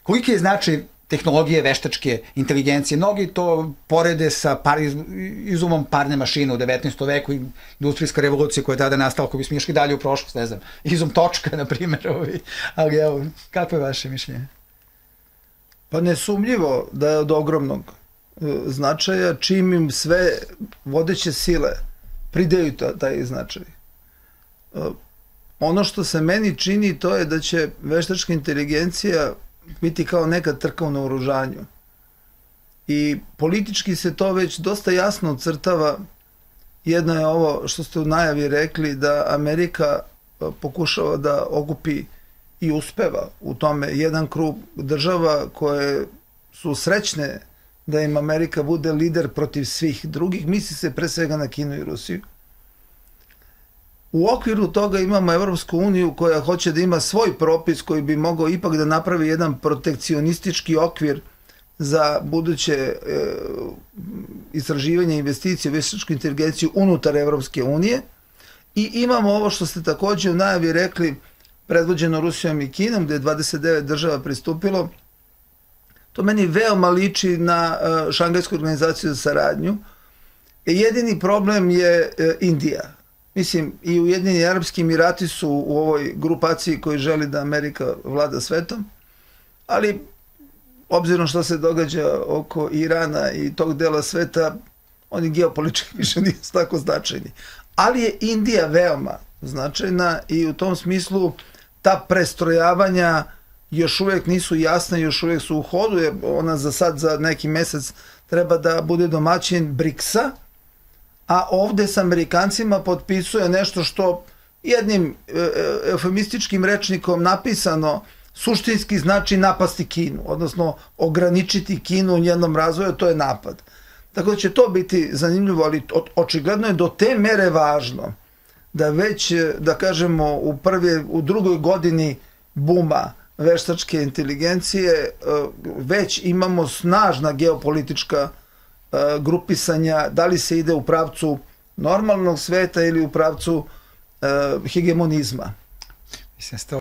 Koliki je značaj tehnologije, veštačke inteligencije? Mnogi to porede sa izumom parne mašine u 19. veku, industrijska revolucija koja je tada nastala, ako bismo išli dalje u prošlost, ne znam, izum točka, na primjer, ali evo, kako je vaše mišljenje? Pa nesumnjivo da je od ogromnog značaja, čim im sve vodeće sile pridaju taj značaj. Ono što se meni čini to je da će veštačka inteligencija biti kao neka trka u naoružanju. I politički se to već dosta jasno ocrtava. Jedno je ovo što ste u najavi rekli, da Amerika pokušava da okupi i uspeva u tome jedan krug država koje su srećne da im Amerika bude lider protiv svih drugih. Misli se pre svega na Kinu i Rusiju. U okviru toga imamo Evropsku uniju koja hoće da ima svoj propis koji bi mogao ipak da napravi jedan protekcionistički okvir za buduće istraživanje investicije u veštačku inteligenciju unutar Evropske unije. I imamo ovo što ste takođe u najavi rekli, predvođeno Rusijom i Kinom, gde je 29 država pristupilo. To meni veoma liči na Šangajsku organizaciju za saradnju. Jedini problem je Indija. Mislim, i Ujedinjeni Arapski Emirati su u ovoj grupaciji koji želi da Amerika vlada svetom, ali obzirom što se događa oko Irana i tog dela sveta, oni geopolitički više nisu tako značajni. Ali je Indija veoma značajna i u tom smislu ta prestrojavanja još uvek nisu jasne, još uvek su u hodu. Ona za neki mesec treba da bude domaćin BRICS-a, a ovde s Amerikancima potpisuje nešto što jednim eufemističkim rečnikom napisano suštinski znači napasti Kinu, odnosno ograničiti Kinu u njenom razvoju, to je napad. Tako da će to biti zanimljivo, ali očigledno je do te mere važno da već, da kažemo, u drugoj godini buma veštačke inteligencije već imamo snažna geopolitička grupisanja, da li se ide u pravcu normalnog sveta ili u pravcu hegemonizma. Mislim,